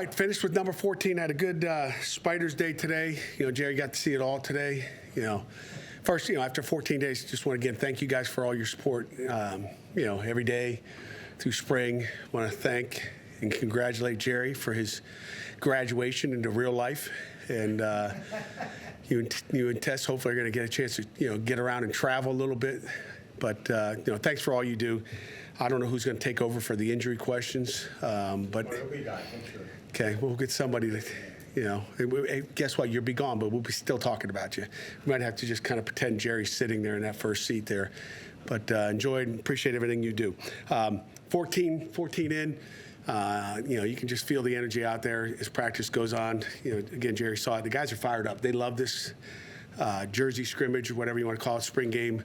right, finished with number 14. Had a good Spiders Day today. Jerry got to see it all today. First, after 14 days, just want to again thank you guys for all your support. Every day through spring. Want to thank and congratulate Jerry for his graduation into real life, and you and Tess hopefully are going to get a chance to get around and travel a little bit. But thanks for all you do. I don't know who's going to take over for the injury questions, but okay, we'll get somebody to, guess what? You'll be gone, but we'll be still talking about you. We might have to just kind of pretend Jerry's sitting there in that first seat there. But enjoy and appreciate everything you do. 14 in. You can just feel the energy out there as practice goes on. Again, Jerry saw it. The guys are fired up. They love this jersey scrimmage or whatever you want to call it, spring game.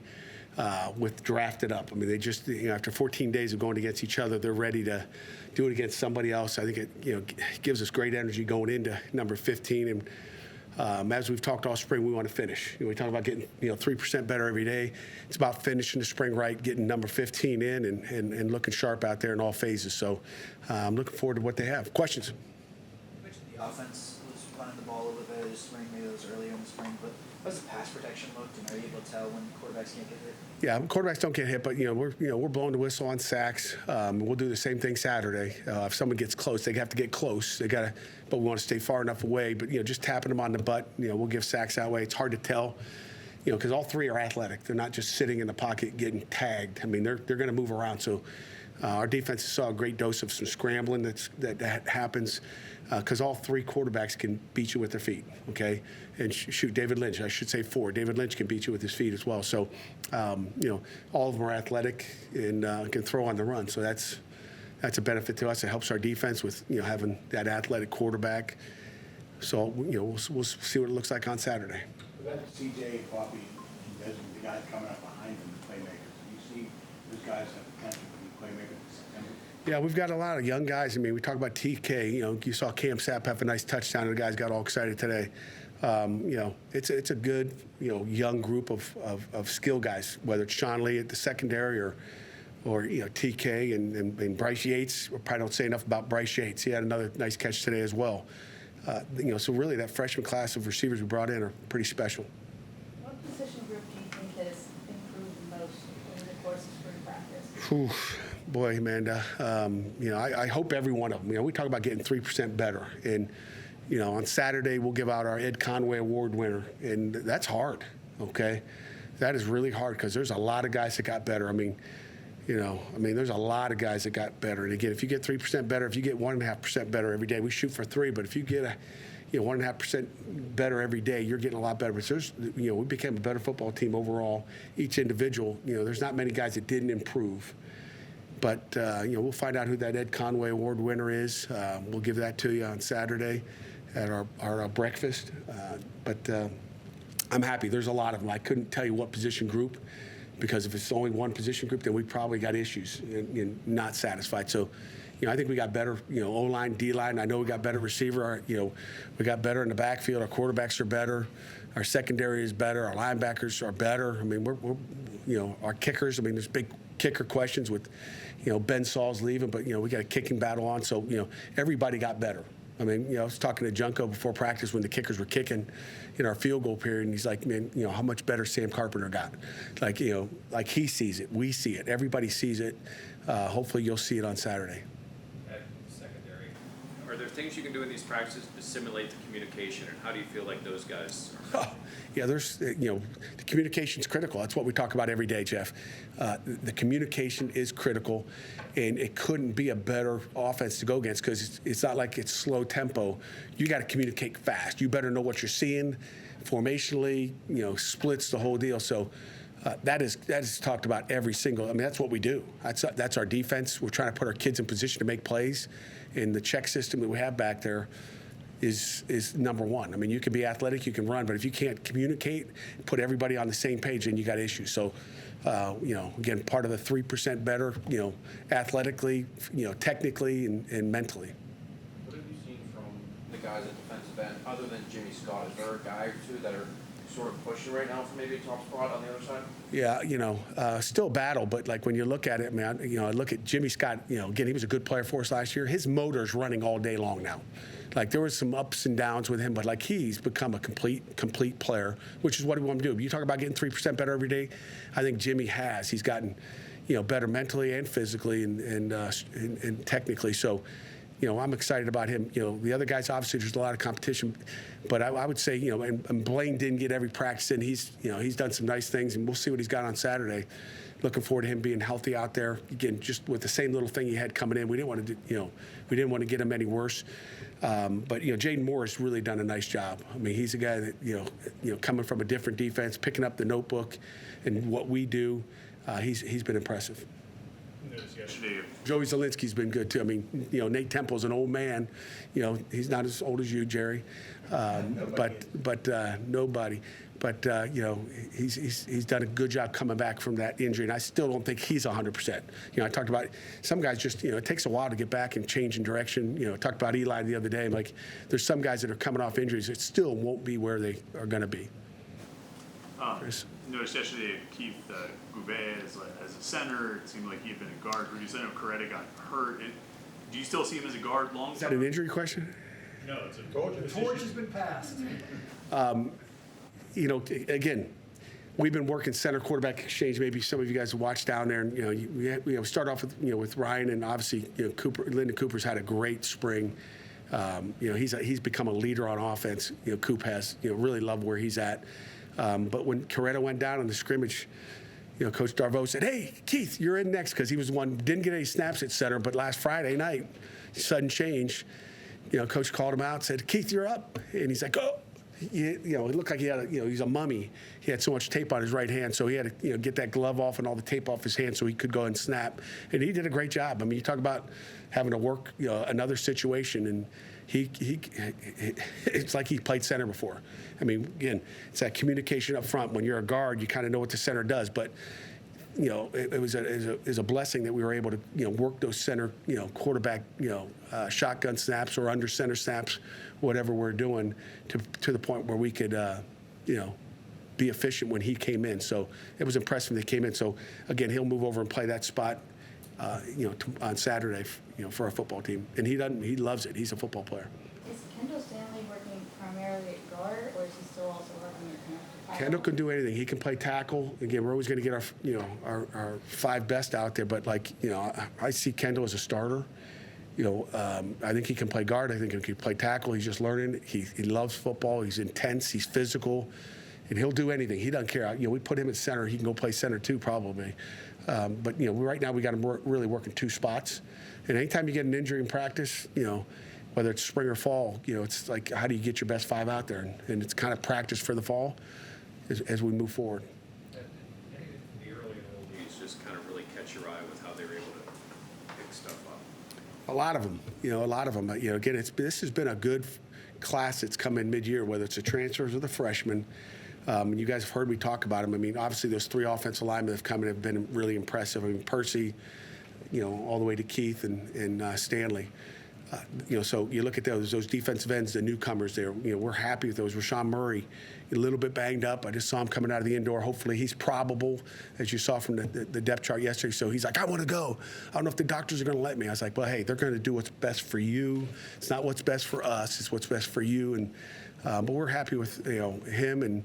With drafted up. I mean, they just, after 14 days of going against each other, they're ready to do it against somebody else. I think it, gives us great energy going into number 15. And as we've talked all spring, we want to finish. We talk about getting, 3% better every day. It's about finishing the spring right, getting number 15 in and looking sharp out there in all phases. So I'm looking forward to what they have. Questions? You mentioned the offense was running the ball a little bit this spring, maybe it was earlier in the spring, but how does the pass protection look? And are you able to tell when quarterbacks can't get hit? Yeah, quarterbacks don't get hit, but we're blowing the whistle on sacks. We'll do the same thing Saturday. If someone gets close, they have to get close. But we want to stay far enough away. But just tapping them on the butt, we'll give sacks that way. It's hard to tell, because all three are athletic. They're not just sitting in the pocket getting tagged. I mean, they're going to move around. So our defense saw a great dose of some scrambling that happens. Because all three quarterbacks can beat you with their feet, okay? And shoot, David Lynch, I should say four. David Lynch can beat you with his feet as well. So, all of them are athletic and can throw on the run. So that's a benefit to us. It helps our defense with, having that athletic quarterback. So, we'll see what it looks like on Saturday. That CJ Coffee, the guys coming up behind him, the playmakers. Do you see those guys have potential to be playmakers in September? Yeah, we've got a lot of young guys. I mean, we talk about TK. You saw Cam Sapp have a nice touchdown, and the guys got all excited today. It's a good, young group of skill guys, whether it's Sean Lee at the secondary or TK and Bryce Yates. We probably don't say enough about Bryce Yates. He had another nice catch today as well. So really that freshman class of receivers we brought in are pretty special. What position group do you think has improved the most over the course of spring practice? Oof. Boy, Amanda, I hope every one of them. We talk about getting 3% better. And, on Saturday, we'll give out our Ed Conway Award winner. And that's hard, okay? That is really hard because there's a lot of guys that got better. There's a lot of guys that got better. And, again, if you get 3% better, if you get 1.5% better every day, we shoot for 3. But if you get 1.5% better every day, you're getting a lot better. But we became a better football team overall. Each individual, there's not many guys that didn't improve. But, we'll find out who that Ed Conway Award winner is. We'll give that to you on Saturday at our breakfast. But I'm happy. There's a lot of them. I couldn't tell you what position group, because if it's only one position group, then we probably got issues and not satisfied. So, I think we got better, O-line, D-line. I know we got better receiver. We got better in the backfield. Our quarterbacks are better. Our secondary is better. Our linebackers are better. We're our kickers. There's big kicker questions with, Ben Saul's leaving, but, we got a kicking battle on. So, everybody got better. I was talking to Junko before practice when the kickers were kicking in our field goal period, and he's like, man, how much better Sam Carpenter got. Like he sees it. We see it. Everybody sees it. Hopefully you'll see it on Saturday. At secondary, are there things you can do in these practices to simulate the communication, and how do you feel like those guys are? Yeah, there's, the communication's critical. That's what we talk about every day, Jeff. The communication is critical, and it couldn't be a better offense to go against because it's not like it's slow tempo. You got to communicate fast. You better know what you're seeing formationally, splits, the whole deal. So that is talked about every single. That's what we do. That's our defense. We're trying to put our kids in position to make plays, and the check system that we have back there is number one. You can be athletic, you can run, but if you can't communicate, put everybody on the same page, then you got issues. So, again, part of the 3% better, athletically, technically, and mentally. What have you seen from the guys at defensive end, other than Jimmy Scott? Is there a guy or two that are sort of pushing right now for maybe a top spot on the other side? Yeah, still a battle, but like when you look at it, man, I look at Jimmy Scott, again, he was a good player for us last year. His motor's running all day long now. Like there was some ups and downs with him, but like he's become a complete player, which is what we want to do. You talk about getting 3% better every day. I think Jimmy has. He's gotten, better mentally and physically and technically. So, I'm excited about him. The other guys, obviously, there's a lot of competition, but I would say, and Blaine didn't get every practice in. He's done some nice things, and we'll see what he's got on Saturday. Looking forward to him being healthy out there again, just with the same little thing he had coming in. We didn't want to get him any worse. But Jaden Moore has really done a nice job. I mean, he's a guy that coming from a different defense, picking up the notebook, and what we do. He's been impressive. Yesterday, Joey Zielinski's been good too. I mean, Nate Temple's an old man. He's not as old as you, Jerry, but nobody. But he's done a good job coming back from that injury, and I still don't think he's 100%. I talked about some guys just it takes a while to get back and change in direction. I talked about Eli the other day. Like there's some guys that are coming off injuries that still won't be where they are going to be. Noticed yesterday Keith Gouvet as a center. It seemed like he had been a guard. Producer, I know Coretta got hurt. Do you still see him as a guard long term? Is that an injury question? No, it's a The torch has been passed. Again, we've been working center quarterback exchange. Maybe some of you guys have watched down there, and we start off with with Ryan, and obviously Cooper. Lyndon Cooper's had a great spring. He's become a leader on offense. Coop has really loved where he's at. But when Coretta went down on the scrimmage, Coach Darvo said, "Hey, Keith, you're in next," because he was the one didn't get any snaps at center. But last Friday night, sudden change. Coach called him out, said, "Keith, you're up," and he's like, "Oh." He looked like he had he's a mummy. He had so much tape on his right hand, so he had to get that glove off and all the tape off his hand so he could go and snap. And he did a great job. I mean, you talk about having to work another situation, and he it's like he played center before. I mean, again, it's that communication up front. When you're a guard, you kind of know what the center does, but it was a blessing that we were able to work those center quarterback shotgun snaps or under center snaps, whatever we're doing, to the point where we could be efficient when he came in. So it was impressive that he came in. So again, he'll move over and play that spot on Saturday for our football team, and he loves it. He's a football player. Is Kendall Stanley working primarily at guard, or is he still also working at kind of tackle? Kendall can do anything. He can play tackle. Again, we're always going to get our five best out there, but I see Kendall as a starter. I think he can play guard. I think he can play tackle. He's just learning. He loves football. He's intense. He's physical, and he'll do anything. He doesn't care. We put him at center. He can go play center too, probably. But right now we got him really working two spots. And anytime you get an injury in practice, whether it's spring or fall, it's like, how do you get your best five out there? And it's kind of practice for the fall as we move forward. Anything from the early and oldies just kind of really catch your eye with how they were able to pick stuff up? A lot of them, again, this has been a good class that's come in mid-year, whether it's the transfers or the freshmen. You guys have heard me talk about them. I mean, obviously those three offensive linemen that have come in have been really impressive. I mean, Percy, all the way to Keith and Stanley. So you look at those defensive ends, the newcomers there. We're happy with those. Rashawn Murray, a little bit banged up. I just saw him coming out of the indoor. Hopefully he's probable, as you saw from the depth chart yesterday. So he's like, I want to go. I don't know if the doctors are going to let me. I was like, well, hey, they're going to do what's best for you. It's not what's best for us. It's what's best for you. And but we're happy with him and.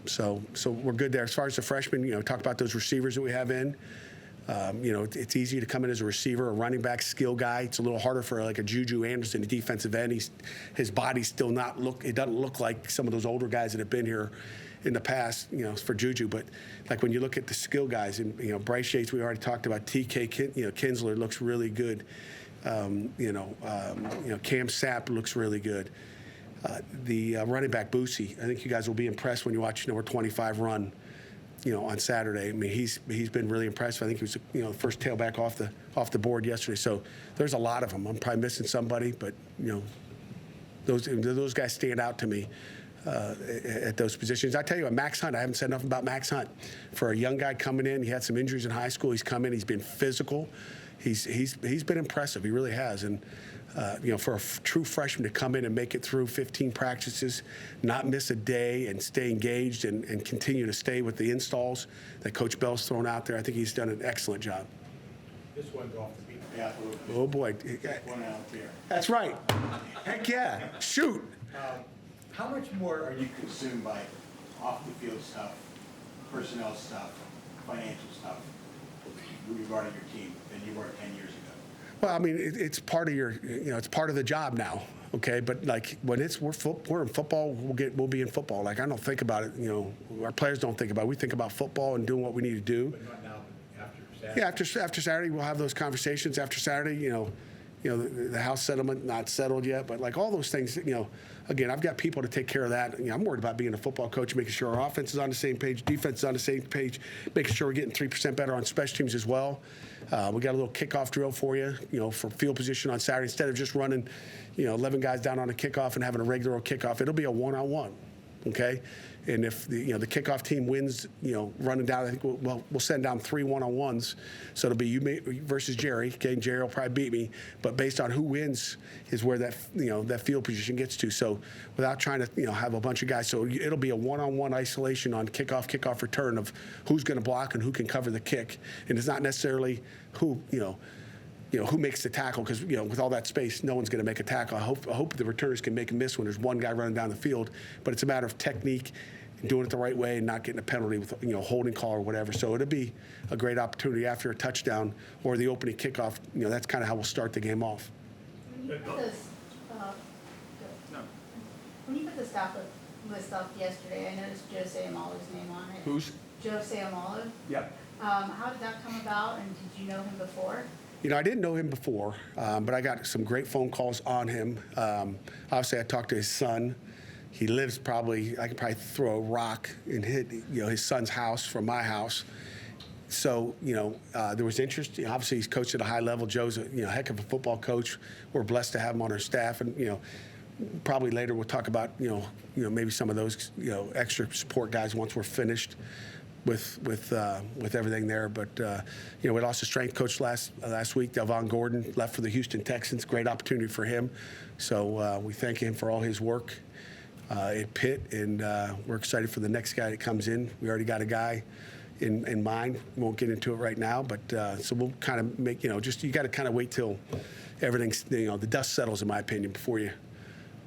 So we're good there. As far as the freshmen, talk about those receivers that we have in. It's easy to come in as a receiver, a running back, skill guy. It's a little harder for like a Juju Anderson, a defensive end. His body's still it doesn't look like some of those older guys that have been here in the past, for Juju. But like when you look at the skill guys, and Bryce Yates, we already talked about. TK, Kinsler looks really good. Cam Sapp looks really good. The running back Boosie, I think you guys will be impressed when you watch number 25 run. On Saturday. I mean, he's been really impressive. I think he was the first tailback off the board yesterday. So there's a lot of them. I'm probably missing somebody, but those guys stand out to me at those positions. I tell you what, Max Hunt. I haven't said enough about Max Hunt. For a young guy coming in, he had some injuries in high school. He's come in. He's been physical. He's been impressive. He really has. And for a true freshman to come in and make it through 15 practices, not miss a day, and stay engaged and continue to stay with the installs that Coach Bell's thrown out there, I think he's done an excellent job. This one's off the beaten path a little bit. Oh, boy. Just one out there. That's right. Heck yeah. Shoot. How much more are you consumed by off-the-field stuff, personnel stuff, financial stuff regarding your team than you were 10 years ago? Well, I mean, it's part of it's part of the job now, okay? But like when we're in football, we'll be in football. Like I don't think about it, our players don't think about it. We think about football and doing what we need to do. But not now, but after Saturday? Yeah, after Saturday, we'll have those conversations. After Saturday, the house settlement not settled yet, but like all those things, again, I've got people to take care of that. I'm worried about being a football coach, making sure our offense is on the same page, defense is on the same page, making sure we're getting 3% better on special teams as well. We got a little kickoff drill for you, for field position on Saturday. Instead of just running, 11 guys down on a kickoff and having a regular kickoff, it'll be a one-on-one, okay? And if the kickoff team wins, running down, I think we'll send down 3 one-on-ones. So it'll be you versus Jerry. Okay, and Jerry will probably beat me, but based on who wins is where that that field position gets to. So without trying to have a bunch of guys, so it'll be a one-on-one isolation on kickoff return of who's going to block and who can cover the kick, and it's not necessarily who who makes the tackle, because with all that space, no one's going to make a tackle. I hope the returners can make a miss when there's one guy running down the field, but it's a matter of technique and doing it the right way and not getting a penalty with holding call or whatever. So it'll be a great opportunity after a touchdown or the opening kickoff. That's kind of how we'll start the game off. When you put this, No. when you put the staff list up yesterday, I noticed Joe Sayamala's name on it. Who's? Joe Sayamala. Yep. How did that come about, and did you know him before? I didn't know him before, but I got some great phone calls on him. Obviously, I talked to his son. He lives I could probably throw a rock and hit, his son's house from my house. So, there was interest. Obviously, he's coached at a high level. Joe's a heck of a football coach. We're blessed to have him on our staff, and probably later we'll talk about maybe some of those extra support guys once we're finished with everything there. But we lost a strength coach last week. Delvon Gordon left for the Houston Texans. Great opportunity for him. So we thank him for all his work at Pitt, and we're excited for the next guy that comes in. We already got a guy in mind. We won't get into it right now, but so we'll kind of make you got to kind of wait till everything's the dust settles, in my opinion, before you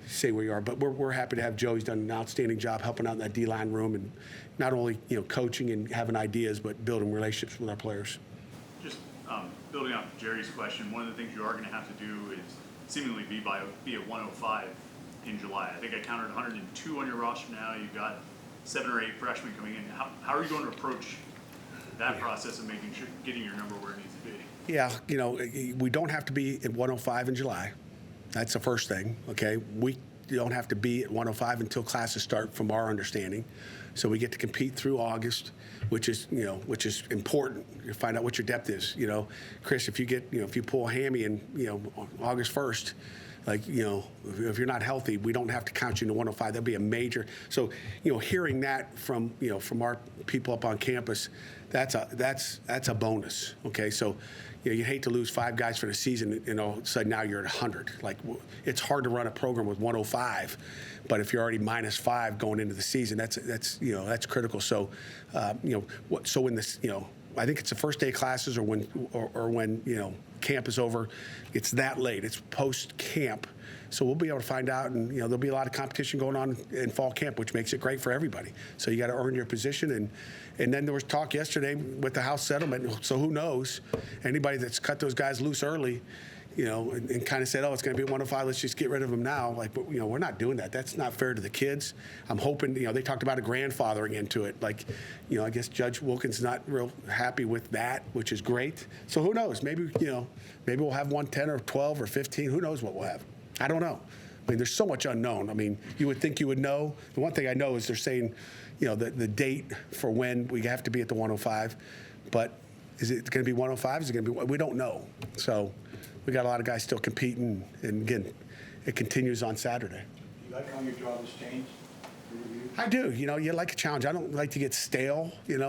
say where you are. But we're happy to have Joe. He's done an outstanding job helping out in that D-line room, and not only coaching and having ideas, but building relationships with our players. Just building off Jerry's question, one of the things you are going to have to do is seemingly be at 105 in July. I think I counted 102 on your roster now. You've got 7 or 8 freshmen coming in. How are you going to approach that process of making sure getting your number where it needs to be? Yeah, we don't have to be at 105 in July. That's the first thing, okay? We don't have to be at 105 until classes start, from our understanding. So we get to compete through August, which is important. You find out what your depth is. Chris, if you pull a hammy in, August 1st, if you're not healthy, we don't have to count you into 105. That'd be a major. So, hearing that from our people up on campus, that's a bonus. Okay, so you hate to lose 5 guys for the season, and all of a sudden now you're at 100. Like, it's hard to run a program with 105, but if you're already -5 going into the season, that's critical. So, so when this, I think it's the first day of classes or when camp is over, it's that late. It's post camp. So we'll be able to find out, and there'll be a lot of competition going on in fall camp, which makes it great for everybody. So you got to earn your position, and then there was talk yesterday with the house settlement. So who knows? Anybody that's cut those guys loose early, and kind of said, oh, it's going to be 105, let's just get rid of them now. We're not doing that. That's not fair to the kids. I'm hoping, they talked about a grandfathering into it. I guess Judge Wilkins is not real happy with that, which is great. So who knows? Maybe we'll have 110 or 12 or 15. Who knows what we'll have? I don't know. There's so much unknown. You would think you would know. The one thing I know is they're saying, the date for when we have to be at the 105. But is it going to be 105? Is it going to be? We don't know. So we got a lot of guys still competing, and again, it continues on Saturday. You like how your job has changed for you? I do. You like a challenge. I don't like to get stale. To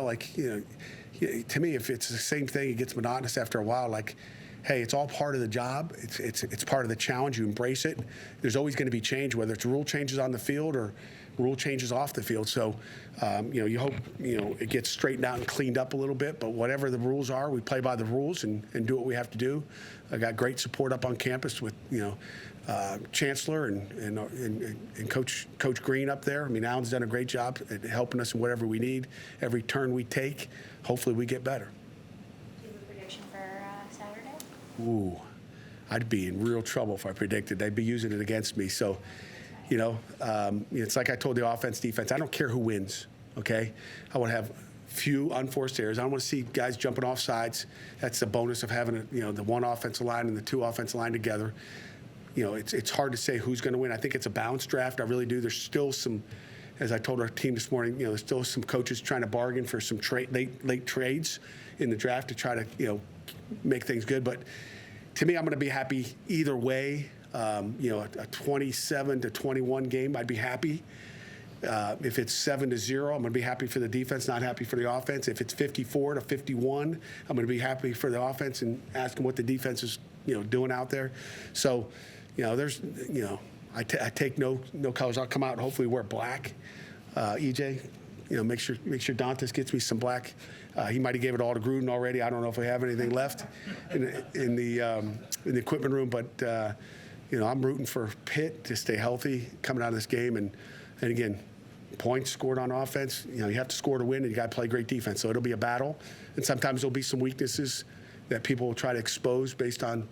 me, if it's the same thing, it gets monotonous after a while. hey, it's all part of the job. It's part of the challenge. You embrace it. There's always going to be change, whether it's rule changes on the field or rule changes off the field. So, you hope, it gets straightened out and cleaned up a little bit. But whatever the rules are, we play by the rules and do what we have to do. I got great support up on campus with, Chancellor and Coach Green up there. I mean, Alan's done a great job at helping us in whatever we need. Every turn we take, hopefully we get better. Do you have a prediction for Saturday? Ooh, I'd be in real trouble if I predicted. They'd be using it against me. So, it's like I told the offense, defense, I don't care who wins, okay? I want to have few unforced errors. I don't want to see guys jumping off sides. That's the bonus of having, the one offensive line and the two offensive line together. It's hard to say who's going to win. I think it's a balanced draft. I really do. There's still some, as I told our team this morning, there's still some coaches trying to bargain for some late trades in the draft to try to, make things good. But to me, I'm going to be happy either way. A 27-21 game, I'd be happy. If it's 7-0, I'm going to be happy for the defense, not happy for the offense. If it's 54-51, I'm going to be happy for the offense and ask them what the defense is, doing out there. So, there's, I take no colors. I'll come out and hopefully wear black. EJ, make sure Dantas gets me some black. He might have gave it all to Gruden already. I don't know if we have anything left in the equipment room, but I'm rooting for Pitt to stay healthy coming out of this game, and again, points scored on offense. You have to score to win, and you got to play great defense. So it'll be a battle, and sometimes there'll be some weaknesses that people will try to expose based on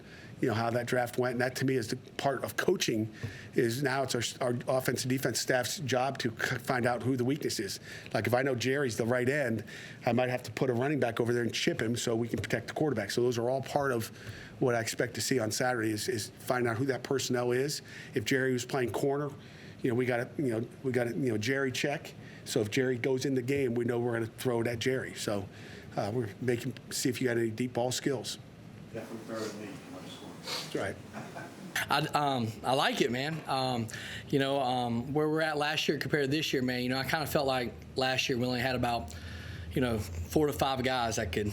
how that draft went. And that to me is the part of coaching. Is now it's our offense and defense staff's job to find out who the weakness is. Like if I know Jerry's the right end, I might have to put a running back over there and chip him so we can protect the quarterback. So those are all part of what I expect to see on Saturday is find out who that personnel is. If Jerry was playing corner, we got Jerry check. So if Jerry goes in the game, we know we're going to throw it at Jerry. So we're see if you got any deep ball skills. Definitely third league. That's right. I like it, man. Where we're at last year compared to this year, man, I kind of felt like last year we only had about, 4 to 5 guys that could,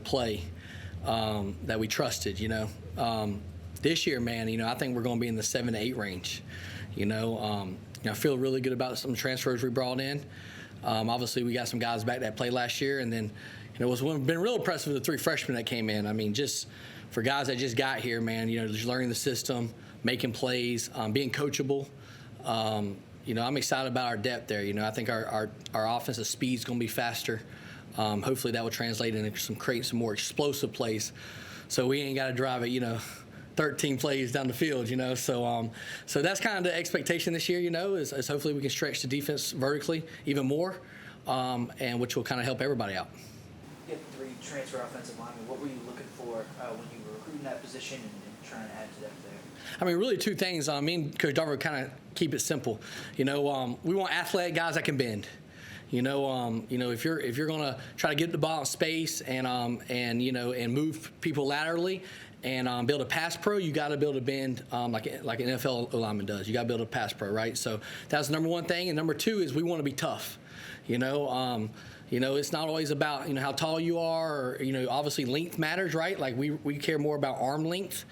play that we trusted, This year, man, I think we're going to be in the 7 to 8 range, I feel really good about some transfers we brought in. Obviously, we got some guys back that played last year, and then, what's been real impressive with the 3 freshmen that came in. I mean, just for guys that just got here, man, just learning the system, making plays, being coachable. I'm excited about our depth there. I think our offensive speed is going to be faster. Hopefully that will translate into create some more explosive plays, so we ain't got to drive it, 13 plays down the field, So that's kind of the expectation this year, is hopefully we can stretch the defense vertically even more, and which will kind of help everybody out. You had 3 transfer offensive linemen. What were you looking for when you were recruiting that position and trying to add to depth there? I mean, really 2 things. Me and Coach Darver kind of keep it simple. We want athletic guys that can bend. If you're gonna try to get the ball in space and move people laterally and build a pass pro, you got to be able to bend like an NFL lineman does. You got to build a pass pro, right? So that's number 1 thing. And number 2 is we want to be tough. It's not always about how tall you are, or obviously length matters, right? Like we care more about arm length.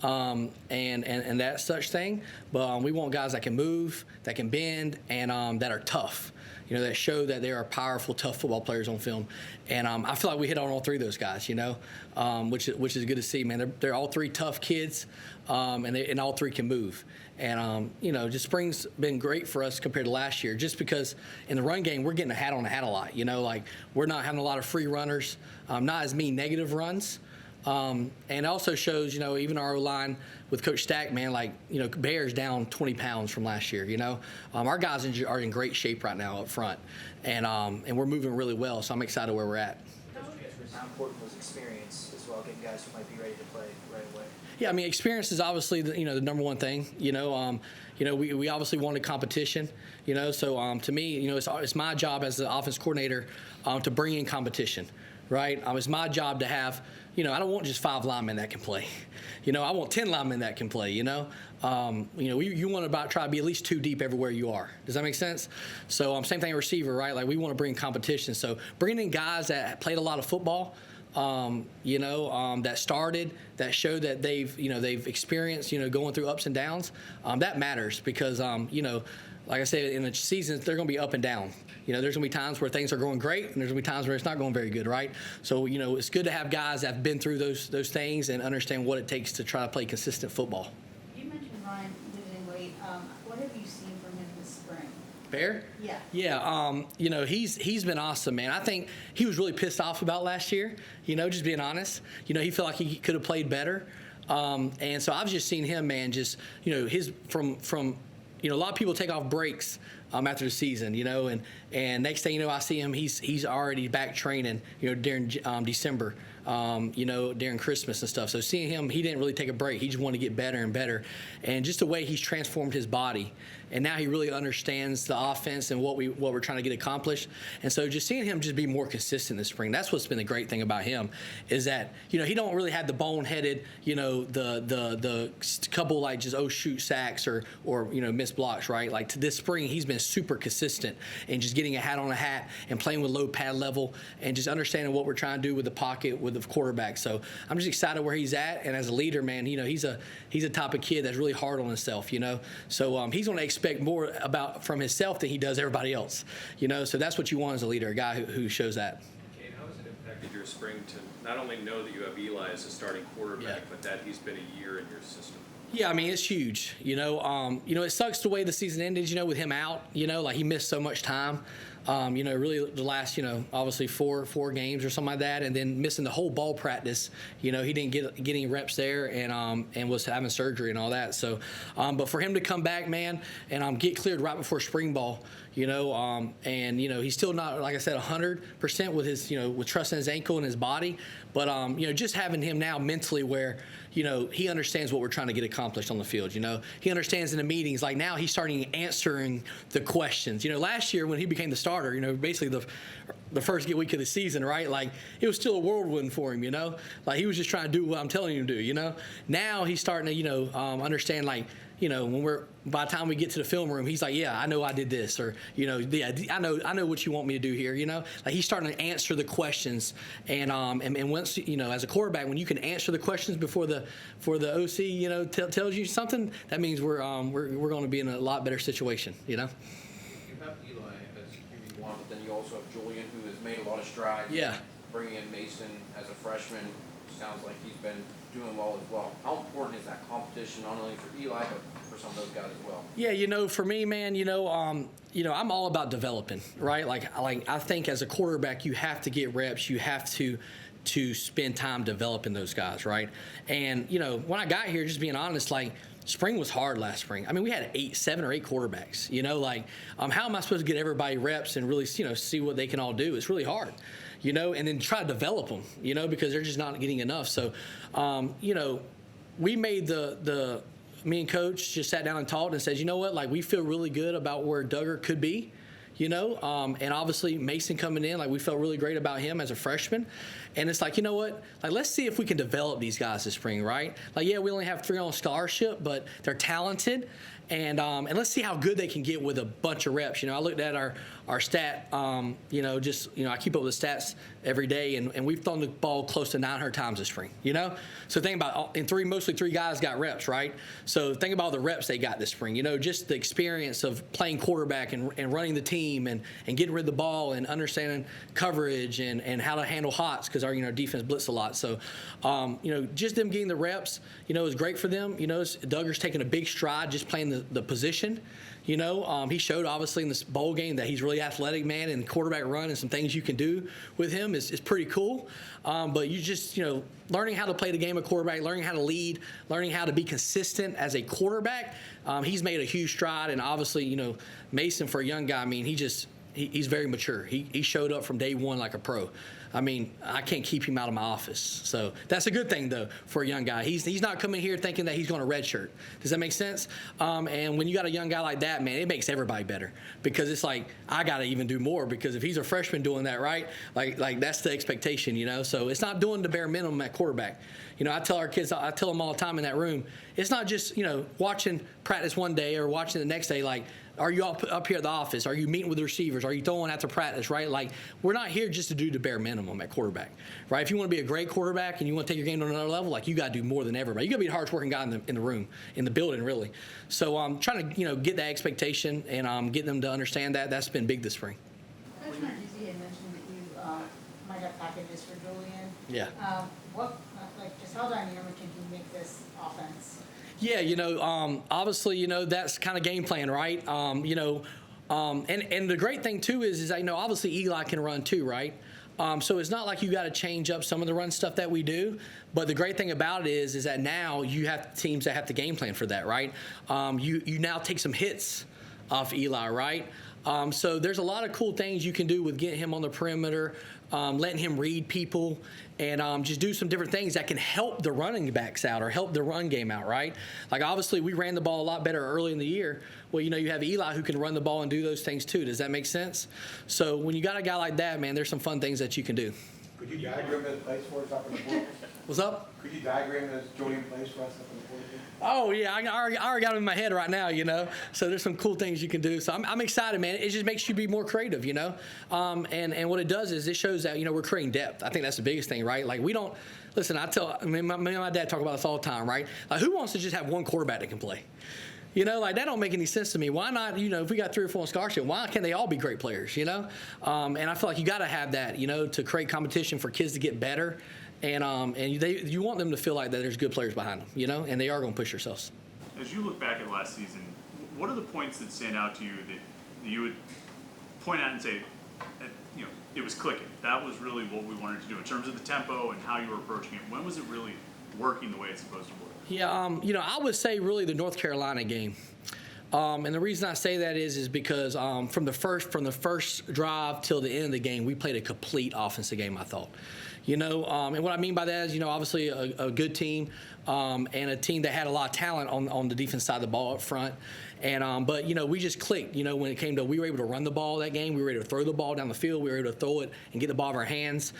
And that such thing, but we want guys that can move, that can bend, and that are tough. That show that they are powerful, tough football players on film. And I feel like we hit on all 3 of those guys, which is good to see, man. They're all 3 tough kids, and all 3 can move. And, just spring's been great for us compared to last year, just because in the run game, we're getting a hat on a hat a lot. Like we're not having a lot of free runners, not as many negative runs. And it also shows, even our O-line with Coach Stack, man, Bear's down 20 pounds from last year, Our guys are in great shape right now up front, and we're moving really well, so I'm excited where we're at. How important was experience as well, getting guys who might be ready to play right away? Yeah, I mean, experience is obviously the number 1 thing. We obviously wanted competition. So to me, it's my job as the offense coordinator to bring in competition, right? It's my job to have. I don't want just 5 linemen that can play. I want 10 linemen that can play. You want to try to be at least 2 deep everywhere you are. Does that make sense? So same thing at receiver, right? Like we want to bring competition. So bringing in guys that played a lot of football. that started, that showed that they've experienced, going through ups and downs. That matters because, like I said, in the seasons, they're going to be up and down. There's going to be times where things are going great, and there's going to be times where it's not going very good, right? So, it's good to have guys that have been through those things and understand what it takes to try to play consistent football. You mentioned Ryan losing weight. What have you seen from him this spring? Bear? Yeah. Yeah, he's been awesome, man. I think he was really pissed off about last year, just being honest. He felt like he could have played better. And so I've just seen him, man, just, his from a lot of people take off breaks after the season, and next thing you know, I see him, he's already back training, during December, during Christmas and stuff. So seeing him, he didn't really take a break. He just wanted to get better and better. And just the way he's transformed his body. And now he really understands the offense and what we're trying to get accomplished. And so just seeing him just be more consistent this spring, that's what's been the great thing about him, is that, he don't really have the boneheaded, the couple like just shoot sacks or missed blocks, right? Like to this spring, he's been super consistent and just getting a hat on a hat and playing with low pad level and just understanding what we're trying to do with the pocket with the quarterback. So I'm just excited where he's at, and as a leader, man, he's a type of kid that's really hard on himself, So he's going to expect more from himself than he does everybody else, So that's what you want as a leader, a guy who shows that. Kate, how has it impacted your spring to not only know that you have Eli as a starting quarterback, but that he's been a year in your system? Yeah, I mean, it's huge. It sucks the way the season ended, with him out, like he missed so much time. Really the last, obviously four games or something like that, and then missing the whole ball practice. He didn't get any reps there, and was having surgery and all that. So, but for him to come back, man, and get cleared right before spring ball, and he's still not, like I said, 100% with his, with trust in his ankle and his body, but just having him now mentally where, he understands what we're trying to get accomplished on the field. He understands in the meetings. Like now, he's starting answering the questions. Last year when he became the starter, basically the first week of the season, right? Like it was still a whirlwind for him. Like he was just trying to do what I'm telling him to do. Now he's starting to understand, like, by the time we get to the film room, he's like, yeah, I know I did this, or, yeah, I know what you want me to do here, Like he's starting to answer the questions, and once, as a quarterback, when you can answer the questions before the OC, tells you something, that means we're going to be in a lot better situation, You have Eli as QB1, but then you also have Julian, who has made a lot of strides. Yeah. Bringing in Mason as a freshman, sounds like he's been doing well as well. How important is that competition, not only for Eli, but for some of those guys as well? Yeah, for me, man, I'm all about developing, right? Like I think as a quarterback, you have to get reps. You have to spend time developing those guys, right? And, when I got here, just being honest, like, spring was hard last spring. I mean, we had 7 or 8 quarterbacks, how am I supposed to get everybody reps and really, see what they can all do? It's really hard, and then try to develop them, because they're just not getting enough. So, we made me and Coach just sat down and talked and said, what, we feel really good about where Duggar could be. And obviously Mason coming in, we felt really great about him as a freshman. And it's like, what? Let's see if we can develop these guys this spring, right? Yeah, we only have 3 on scholarship, but they're talented. And let's see how good they can get with a bunch of reps. I looked at our stat, I keep up with the stats every day, and we've thrown the ball close to 900 times this spring, So think about, mostly 3 guys got reps, right? So think about the reps they got this spring, just the experience of playing quarterback and running the team and getting rid of the ball and understanding coverage and how to handle hots, because our defense blitz a lot. So, just them getting the reps, is great for them. Duggar's taking a big stride just playing the position. He showed obviously in this bowl game that he's really athletic, man, and quarterback run and some things you can do with him is pretty cool. But you just, learning how to play the game of quarterback, learning how to lead, learning how to be consistent as a quarterback, he's made a huge stride. And obviously, Mason, for a young guy, I mean, he's very mature. He showed up from day one like a pro. I mean, I can't keep him out of my office. So that's a good thing, though, for a young guy. He's not coming here thinking that he's going to redshirt. Does that make sense? And when you got a young guy like that, man, it makes everybody better, because it's like, I got to even do more, because if he's a freshman doing that, right, like that's the expectation, So it's not doing the bare minimum at quarterback. I tell our kids, I tell them all the time in that room, it's not just, watching practice one day or watching the next day, are you up here at the office? Are you meeting with the receivers? Are you throwing after practice, right? We're not here just to do the bare minimum. minimum at quarterback, right? If you want to be a great quarterback and you want to take your game to another level, like you got to do more than everybody. You got to be the hardest working guy in the room, in the building, really. So I'm trying to, get that expectation and get them to understand that. That's been big this spring. Coach Narduzzi had mentioned that you might have packages for Julian. Yeah. Just how dynamic can he make this offense? Yeah, obviously, that's kind of game plan, right? And the great thing too is obviously Eli can run too, right? So it's not like you got to change up some of the run stuff that we do. But the great thing about it is that now you have teams that have to game plan for that, right? You now take some hits off Eli, right? So there's a lot of cool things you can do with getting him on the perimeter, letting him read people, and just do some different things that can help the running backs out or help the run game out, right? Like, obviously, we ran the ball a lot better early in the year. Well, you have Eli who can run the ball and do those things too. Does that make sense? So when you got a guy like that, man, there's some fun things that you can do. Could you diagram those plays for us up on the board? What's up? Could you diagram those Julian plays for us up on the board? Oh, yeah, I already got them in my head right now, So there's some cool things you can do. So I'm excited, man. It just makes you be more creative, And what it does is it shows that, we're creating depth. I think that's the biggest thing, right? Like, we don't – listen, me and my dad talk about this all the time, right? Like, who wants to just have one quarterback that can play? That don't make any sense to me. Why not, if we got 3 or 4 on scholarship, why can't they all be great players, And I feel like you got to have that, to create competition for kids to get better. And you want them to feel like that there's good players behind them, and they are going to push themselves. As you look back at last season, what are the points that stand out to you that you would point out and say, it was clicking? That was really what we wanted to do in terms of the tempo and how you were approaching it. When was it really working the way it's supposed to work? Yeah, I would say really the North Carolina game. And the reason I say that is because from the first drive till the end of the game, we played a complete offensive game, I thought. And what I mean by that is, obviously a good team and a team that had a lot of talent on the defense side of the ball up front. And but we just clicked. When it came to we were able to run the ball that game, we were able to throw the ball down the field, we were able to throw it and get the ball in our hands.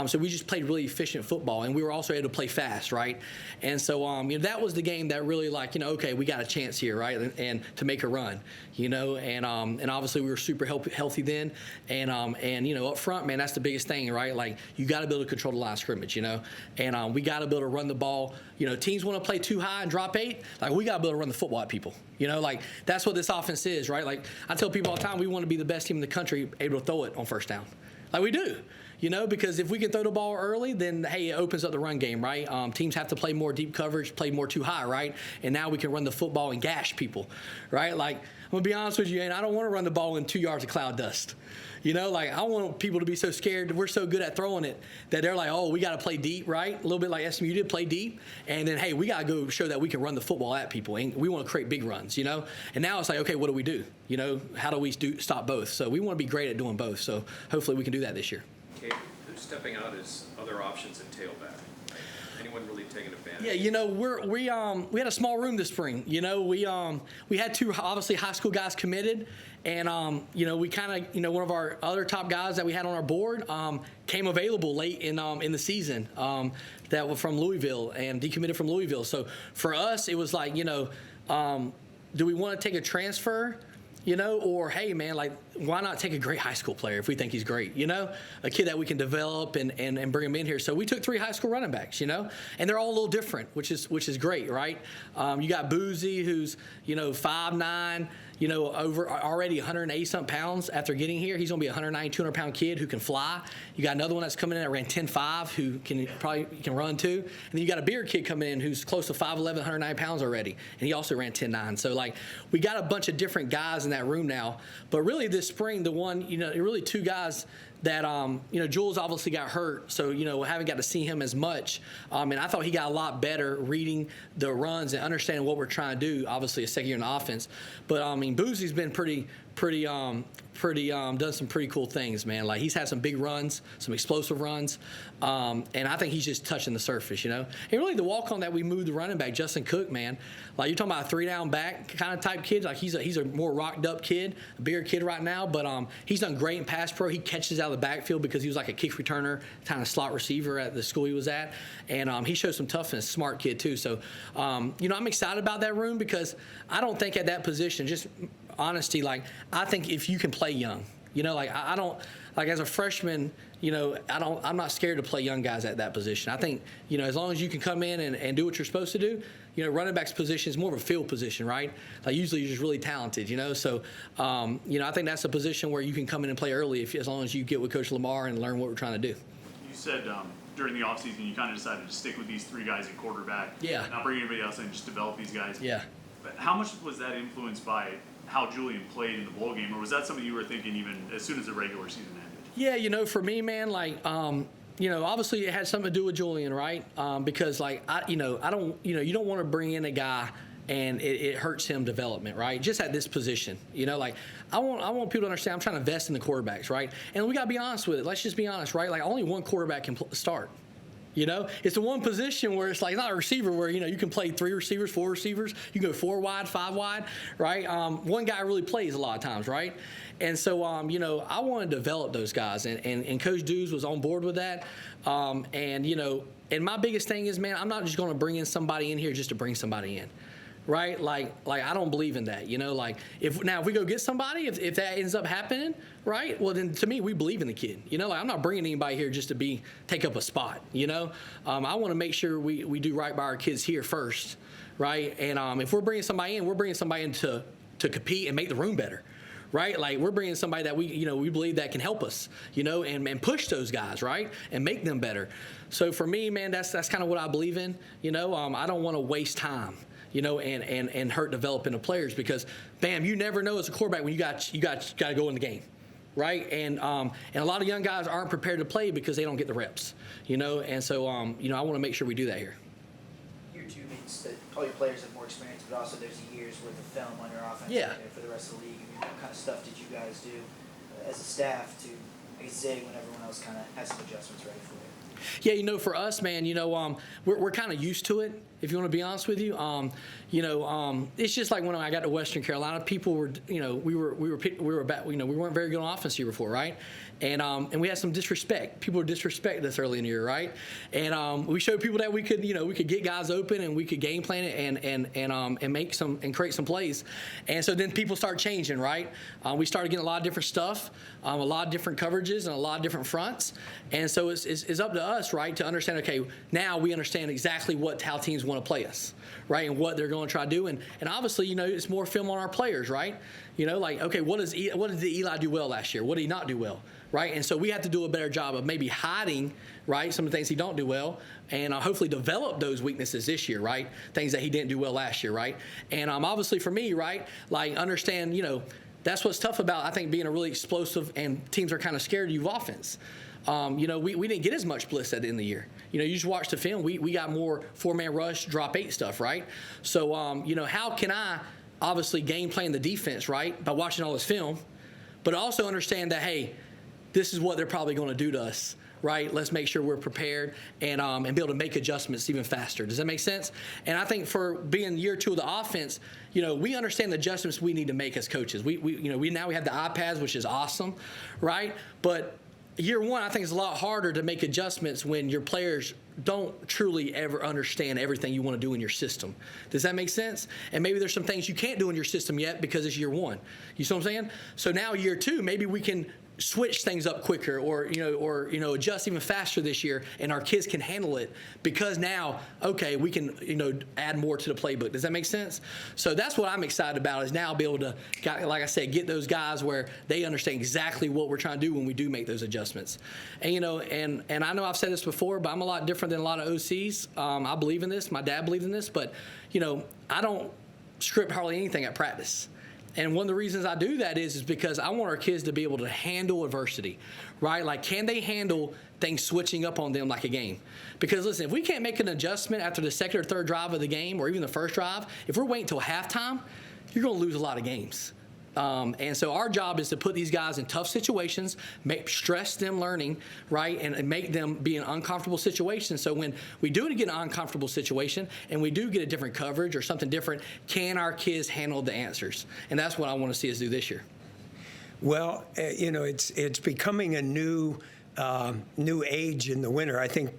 So we just played really efficient football, and we were also able to play fast, right? And so that was the game that really okay, we got a chance here, right? And to make a run, and obviously we were super healthy then, and up front, man, that's the biggest thing, right? Like, you got to be able to control the line of scrimmage, and we got to be able to run the ball. Teams want to play too high and drop 8. Like, we got to be able to run the football at people. Like, that's what this offense is, right? Like, I tell people all the time, we want to be the best team in the country able to throw it on first down. Like, we do, because if we can throw the ball early, then, hey, it opens up the run game, right? Teams have to play more deep coverage, play more too high, right? And now we can run the football and gash people, right? Like, I'm going to be honest with you, and I don't want to run the ball in 2 yards of cloud dust. Like, I want people to be so scared that we're so good at throwing it that they're like, oh, we got to play deep, right? A little bit like SMU did, play deep. And then, hey, we got to go show that we can run the football at people. And we want to create big runs, And now it's like, okay, what do we do? How do we stop both? So we want to be great at doing both. So hopefully we can do that this year. Kate, who's stepping out as other options in tailback? Anyone really taking advantage? Yeah, we had a small room this spring. We had 2 obviously high school guys committed, and we kind of one of our other top guys that we had on our board came available late in the season that were from Louisville and decommitted from Louisville. So for us, it was like do we want to take a transfer? Or, hey, man, like, why not take a great high school player if we think he's great, a kid that we can develop and bring him in here. So we took 3 high school running backs, and they're all a little different, which is great, right? You got Boozy, who's, 5'9", over already 180-something pounds after getting here. He's going to be a 190, 200-pound kid who can fly. You got another one that's coming in that ran 10.5 who can run too. And then you got a bigger kid coming in who's close to 5'11", 109 pounds already, and he also ran 10.9. So, like, we got a bunch of different guys in that room now. But really this spring, the one, really 2 guys that, Jules obviously got hurt, so, haven't got to see him as much. And I thought he got a lot better reading the runs and understanding what we're trying to do, obviously a second year in the offense. But, Boozy's been done some pretty cool things, man. Like, he's had some big runs, some explosive runs, and I think he's just touching the surface, And really the walk-on that we moved the running back, Justin Cook, man, like, you're talking about a 3-down back kind of type kid. Like, he's a more rocked-up kid, a bigger kid right now, but he's done great in pass pro. He catches out of the backfield because he was like a kick returner, kind of slot receiver at the school he was at, and he showed some toughness, smart kid too. So, I'm excited about that room because I don't think at that position, just honesty, like, I think if you can play young, You know, like I don't like as a freshman. You know, I'm not scared to play young guys at that position. I think, you know, as long as you can come in and do what you're supposed to do, you know, running back's position is more of a field position, right? Like usually you're just really talented, you know. So, you know, I think that's a position where you can come in and play early as long as you get with Coach Lamar and learn what we're trying to do. You said during the offseason you kind of decided to stick with these 3 guys at quarterback. Yeah. Not bring anybody else in, just develop these guys. Yeah. But how much was that influenced by how Julian played in the bowl game, or was that something you were thinking even as soon as the regular season ended? Yeah, you know, for me, man, like, you know, obviously it had something to do with Julian, right? Because, like, you don't want to bring in a guy and it hurts him development, right? Just at this position, you know, like, I want people to understand I'm trying to invest in the quarterbacks, right? And we got to be honest with it. Let's just be honest, right? Like, only one quarterback can start. You know, it's the one position where it's like not a receiver where, you know, you can play 3 receivers, 4 receivers. You can go 4 wide, 5 wide, right? One guy really plays a lot of times, right? And so, you know, I want to develop those guys. And Coach Dews was on board with that. And, you know, and my biggest thing is, man, I'm not just going to bring in somebody in here just to bring somebody in. Right? Like I don't believe in that, you know, like if we go get somebody, if that ends up happening, right? Well, then to me, we believe in the kid, you know, like I'm not bringing anybody here just to take up a spot, you know. I want to make sure we do right by our kids here first, right? And if we're bringing somebody in, we're bringing somebody in to compete and make the room better. Right? Like we're bringing somebody that we believe that can help us, you know, and push those guys, right? And make them better. So for me, man, that's kind of what I believe in, you know. I don't want to waste time, you know, and hurt developing the players because, bam, you never know as a quarterback when you got to go in the game, right? And a lot of young guys aren't prepared to play because they don't get the reps, you know. And so, you know, I want to make sure we do that here. Year 2 means that all your players have more experience, but also there's a year's worth of film on your offense for the rest of the league. I mean, what kind of stuff did you guys do as a staff to zig when everyone else kind of has some adjustments ready for it? Yeah, you know, for us, man, you know, we're kind of used to it. If you want to be honest with you, you know, it's just like when I got to Western Carolina, people were, you know, we weren't very good on offense the year before, right? And we had some disrespect. People were disrespecting us early in the year, right? And we showed people that we could get guys open and we could game plan it and make some and create some plays. And so then people start changing, right? We started getting a lot of different stuff, a lot of different coverages and a lot of different fronts. And so it's up to us, right, to understand. Okay, now we understand exactly how teams want to play us, right, and what they're going to try to do. And obviously, you know, it's more film on our players, right? You know, like, okay, what did Eli do well last year? What did he not do well, right? And so we have to do a better job of maybe hiding, right, some of the things he don't do well, and hopefully develop those weaknesses this year, right? Things that he didn't do well last year, right? And obviously for me, right, like understand, you know, that's what's tough about, I think, being a really explosive and teams are kind of scared of you offense. You know, we didn't get as much bliss at the end of the year. You know, you just watch the film. We got more 4-man rush, drop 8 stuff, right? So, you know, how can I obviously game plan the defense, right, by watching all this film, but also understand that, hey, this is what they're probably going to do to us, right? Let's make sure we're prepared and be able to make adjustments even faster. Does that make sense? And I think for being year 2 of the offense, you know, we understand the adjustments we need to make as coaches. We now have the iPads, which is awesome, right? But year 1, I think it's a lot harder to make adjustments when your players don't truly ever understand everything you want to do in your system. Does that make sense? And maybe there's some things you can't do in your system yet because it's year 1. You see what I'm saying? So now year 2, maybe we can switch things up quicker or adjust even faster this year and our kids can handle it because now, okay, we can, you know, add more to the playbook. Does that make sense? So that's what I'm excited about is now be able to, like I said, get those guys where they understand exactly what we're trying to do when we do make those adjustments. And, you know, and I know I've said this before, but I'm a lot different than a lot of OCs. I believe in this. My dad believed in this, but, you know, I don't script hardly anything at practice. And one of the reasons I do that is because I want our kids to be able to handle adversity, right? Like, can they handle things switching up on them like a game? Because, listen, if we can't make an adjustment after the second or third drive of the game or even the first drive, if we're waiting until halftime, you're going to lose a lot of games. And so our job is to put these guys in tough situations, stress them learning, right, and make them be in uncomfortable situations. So when we do get an uncomfortable situation and we do get a different coverage or something different, can our kids handle the answers? And that's what I want to see us do this year. Well, you know, it's becoming a new age in the winter. I think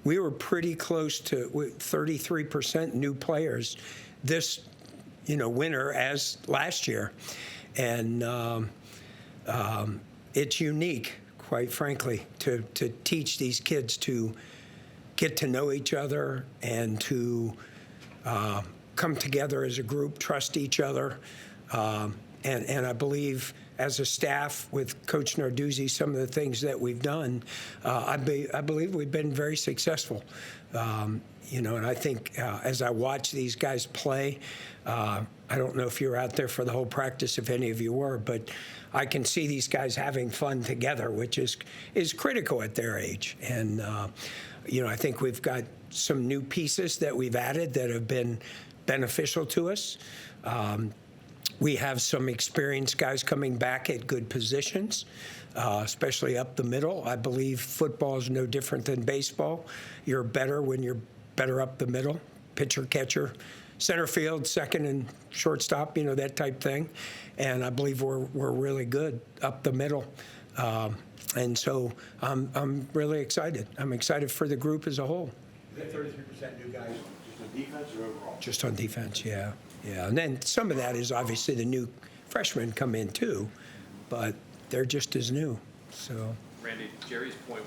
we were pretty close to 33% new players this winter as last year. And it's unique, quite frankly, to teach these kids to get to know each other and to come together as a group, trust each other. And I believe as a staff with Coach Narduzzi, some of the things that we've done, I believe we've been very successful. And I think as I watch these guys play, I don't know if you were out there for the whole practice, if any of you were, but I can see these guys having fun together, which is critical at their age. And, I think we've got some new pieces that we've added that have been beneficial to us. We have some experienced guys coming back at good positions, especially up the middle. I believe football is no different than baseball. You're better when you're better up the middle, pitcher, catcher, center field, second and shortstop, that type thing. And I believe we're really good up the middle. And so I'm really excited. I'm excited for the group as a whole. Is that 33% new guys just on defense or overall? Just on defense, yeah. Yeah, and then some of that is obviously the new freshmen come in too, but they're just as new, so. Randy, Jerry's point,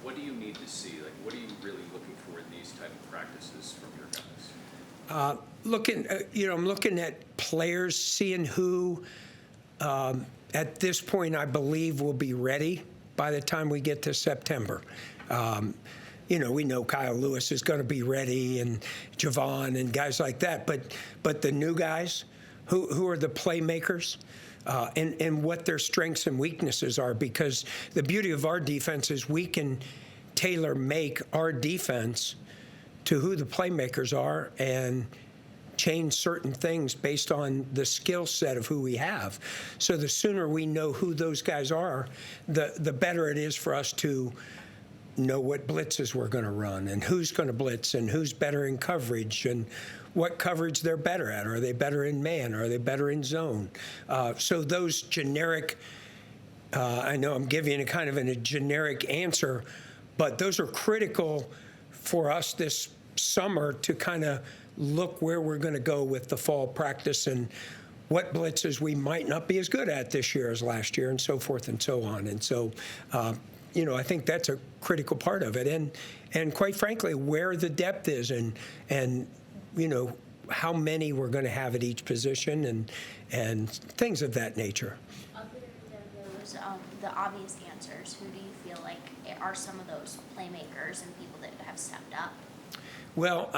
what do you need to see? Like, what are you really looking for in these type of practices from your guys? I'm looking at players, seeing who, at this point, I believe will be ready by the time we get to September. We know Kyle Lewis is going to be ready and Javon and guys like that. But the new guys, who are the playmakers, and what their strengths and weaknesses are, because the beauty of our defense is we can tailor make our defense to who the playmakers are and change certain things based on the skill set of who we have. So the sooner we know who those guys are, the better it is for us to know what blitzes we're going to run and who's going to blitz and who's better in coverage and what coverage they're better at. Are they better in man? Are they better in zone? So those generic, I know I'm giving a kind of a generic answer, but those are critical for us this summer to kind of look where we're going to go with the fall practice and what blitzes we might not be as good at this year as last year and so forth and so on. And so, I think that's a critical part of it. And quite frankly, where the depth is and how many we're going to have at each position and things of that nature. Other than those, the obvious answers, who do you feel like are some of those playmakers and people that have stepped up? Well,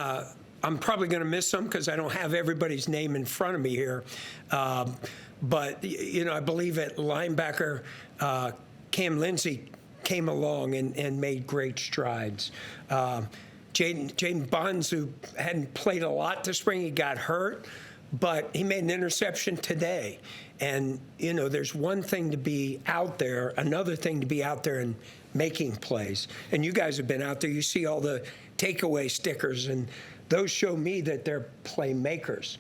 I'm probably going to miss some because I don't have everybody's name in front of me here. But I believe at linebacker, Cam Lindsey came along and made great strides. Jaden Bonds, who hadn't played a lot this spring, he got hurt, but he made an interception today. And, there's one thing to be out there, another thing to be out there and making plays. And you guys have been out there. You see all the takeaway stickers, and those show me that they're playmakers.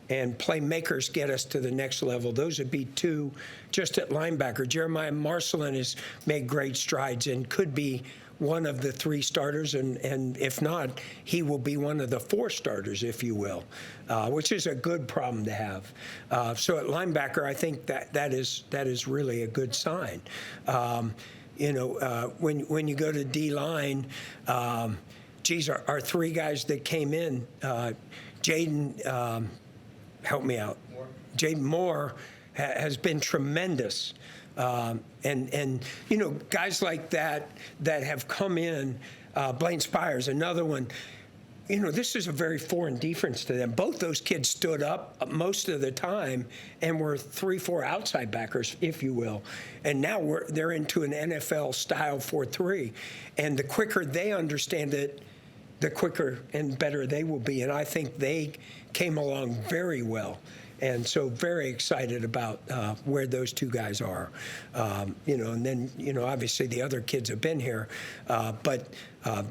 And playmakers get us to the next level. Those would be two just at linebacker. Jeremiah Marcelin has made great strides and could be one of the three starters, and if not, he will be one of the four starters, if you will, which is a good problem to have. So at linebacker, I think that is really a good sign. When you go to D-line, our three guys that came in, Jaden, help me out. Jaden Moore has been tremendous. And guys like that have come in, Blaine Spires, another one, this is a very foreign defense to them. Both those kids stood up most of the time and were 3-4 outside backers, if you will. And now they're into an NFL style 4-3. And the quicker they understand it, the quicker and better they will be. And I think they came along very well. And so very excited about where those two guys are. And then, obviously the other kids have been here. But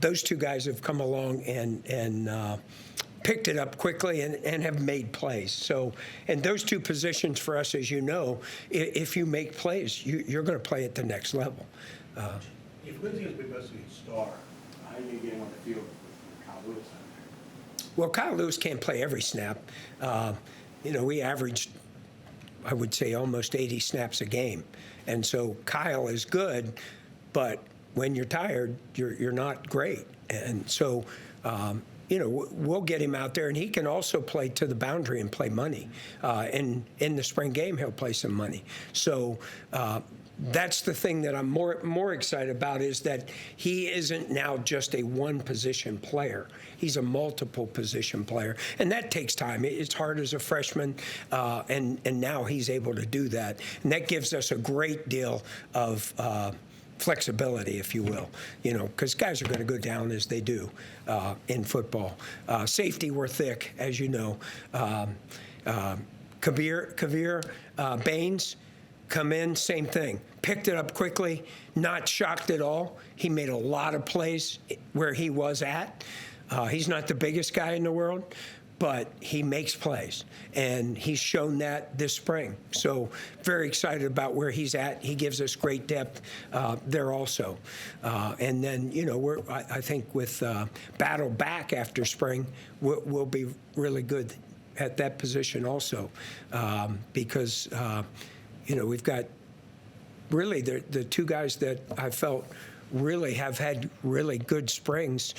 those two guys have come along and picked it up quickly and have made plays. So, and those two positions for us, as you know, if you make plays, you're going to play at the next level. If Lindsey has been mostly a star, how are you going to get him on the field with Kyle Lewis out there? Well, Kyle Lewis can't play every snap. We averaged I would say, almost 80 snaps a game. And so Kyle is good, but when you're tired, you're not great. And so, we'll get him out there, and he can also play to the boundary and play money. And in the spring game, he'll play some money. So that's the thing that I'm more excited about, is that he isn't now just a one-position player. He's a multiple position player, and that takes time. It's hard as a freshman, and now he's able to do that, and that gives us a great deal of flexibility, if you will, because guys are going to go down as they do in football. Safety, we're thick, as you know. Kavir Baines, come in, same thing. Picked it up quickly, not shocked at all. He made a lot of plays where he was at. He's not the biggest guy in the world, but he makes plays, and he's shown that this spring. So very excited about where he's at. He gives us great depth there also. And then, I think with Battle back after spring, we'll be really good at that position also, because we've got really the two guys that I felt really have had really good springs.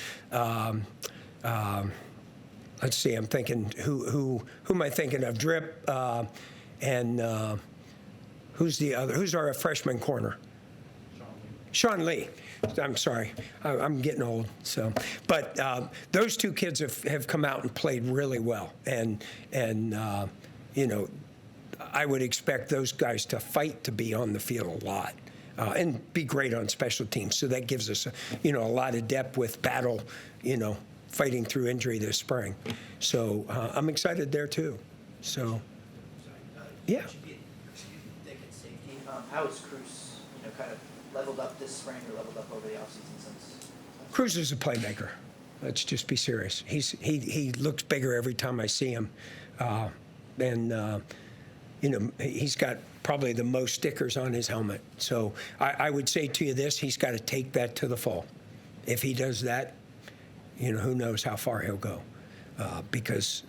Let's see, I'm thinking, who am I thinking of? Drip, and who's the other? Who's our freshman corner? Sean Lee. I'm sorry, I'm getting old. So, but those two kids have come out and played really well, and I would expect those guys to fight to be on the field a lot. And be great on special teams. So that gives us, a lot of depth with Battle, fighting through injury this spring. So I'm excited there too. So, yeah. How has Cruz, kind of leveled up this spring or leveled up over the offseason since? Cruz is a playmaker. Let's just be serious. He looks bigger every time I see him. He's got probably the most stickers on his helmet. So I would say to you this, he's got to take that to the fall. If he does that, who knows how far he'll go, because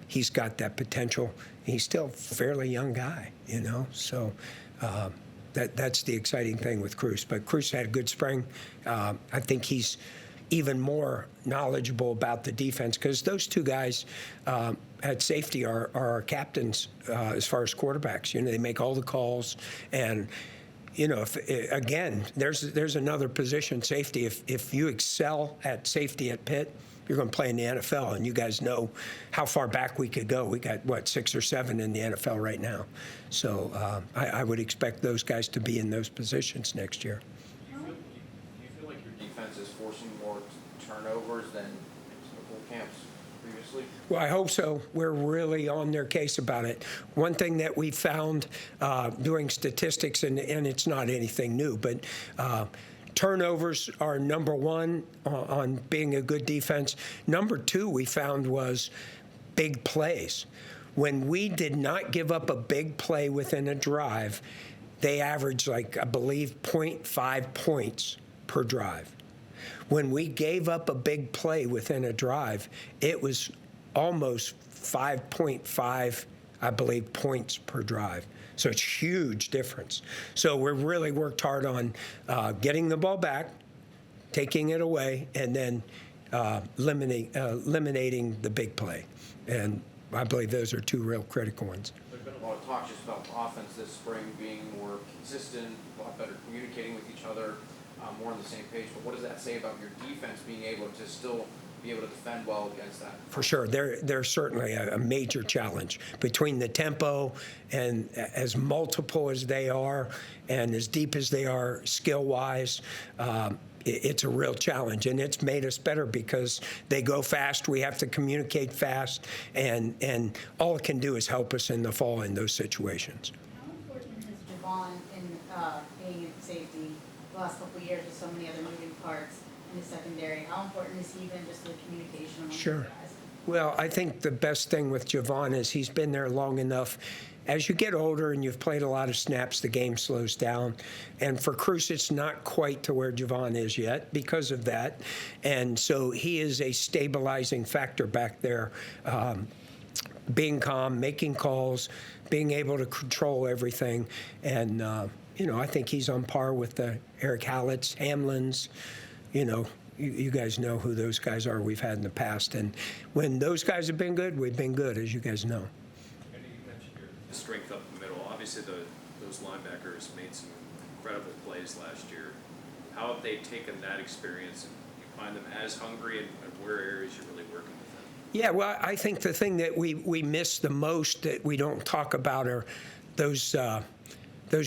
he's got that potential. He's still a fairly young guy, So that's the exciting thing with Cruz. But Cruz had a good spring. I think he's even more knowledgeable about the defense, because those two guys at safety are our captains as far as quarterbacks. They make all the calls, and again, there's another position, safety. If you excel at safety at Pitt, you're going to play in the NFL, and you guys know how far back we could go. We got 6 or 7 in the NFL right now, so I would expect those guys to be in those positions next year. Do you feel like your defense is forcing more turnovers than typical camps previously? Well, I hope so. We're really on their case about it. One thing that we found doing statistics, and it's not anything new, but turnovers are number one on being a good defense. Number two, we found, was big plays. When we did not give up a big play within a drive, they averaged, I believe, 0.5 points per drive. When we gave up a big play within a drive, it was almost 5.5, I believe, points per drive. So it's a huge difference. So we've really worked hard on getting the ball back, taking it away, and then eliminating the big play. And I believe those are two real critical ones. There's been a lot of talk just about the offense this spring being more consistent, a lot better communicating with each other, more on the same page. But what does that say about your defense being able to still be able to defend well against that? For sure. They're certainly a major challenge. Between the tempo and as multiple as they are and as deep as they are skill-wise, it's a real challenge, and it's made us better because they go fast. We have to communicate fast, and all it can do is help us in the fall in those situations. How important has Javon in being at safety the last couple of years with so many other moving parts in the secondary? How important is he even just the communication among Sure. the guys? Well, I think the best thing with Javon is he's been there long enough. As you get older and you've played a lot of snaps, the game slows down. And for Cruz, it's not quite to where Javon is yet because of that. And so he is a stabilizing factor back there. being calm, making calls, being able to control everything. And, I think he's on par with the Eric Hallett's, Hamlin's, you guys know who those guys are we've had in the past. And when those guys have been good, we've been good, as you guys know. And you mentioned your strength up the middle. Obviously, those linebackers made some incredible plays last year. How have they taken that experience, and you find them as hungry, and where areas you're really working with them? Yeah, well, I think the thing that we miss the most that we don't talk about are those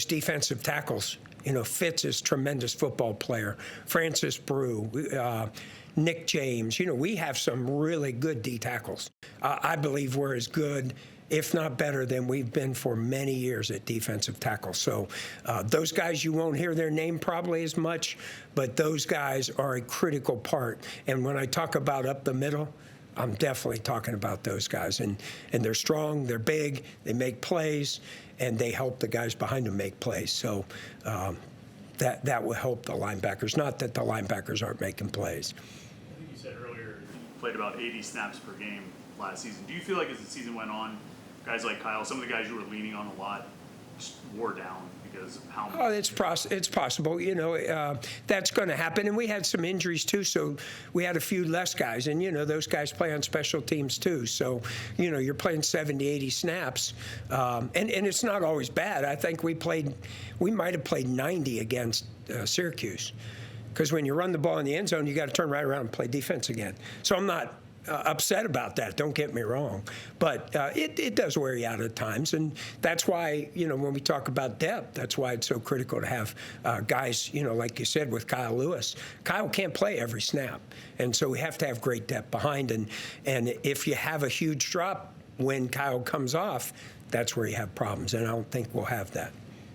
defensive tackles. Fitz is a tremendous football player. Francis Brew, Nick James. We have some really good D tackles. I believe we're as good, if not better, than we've been for many years at defensive tackle. So those guys, you won't hear their name probably as much, but those guys are a critical part. And when I talk about up the middle, I'm definitely talking about those guys. And they're strong, they're big, they make plays, and they help the guys behind them make plays. So that will help the linebackers. Not that the linebackers aren't making plays. I think you said earlier you played about 80 snaps per game last season. Do you feel like as the season went on, guys like Kyle, some of the guys you were leaning on a lot, just wore down because of how much? Oh, it's possible. That's going to happen. And we had some injuries, too, so we had a few less guys. And, those guys play on special teams, too. So, you're playing 70, 80 snaps. And it's not always bad. I think we might have played 90 against Syracuse. Because when you run the ball in the end zone, you got to turn right around and play defense again. So I'm not upset about that, don't get me wrong. But it does wear you out at times. And that's why, when we talk about depth, that's why it's so critical to have guys, like you said, with Kyle Lewis. Kyle can't play every snap. And so we have to have great depth behind. And if you have a huge drop when Kyle comes off, that's where you have problems. And I don't think we'll have that.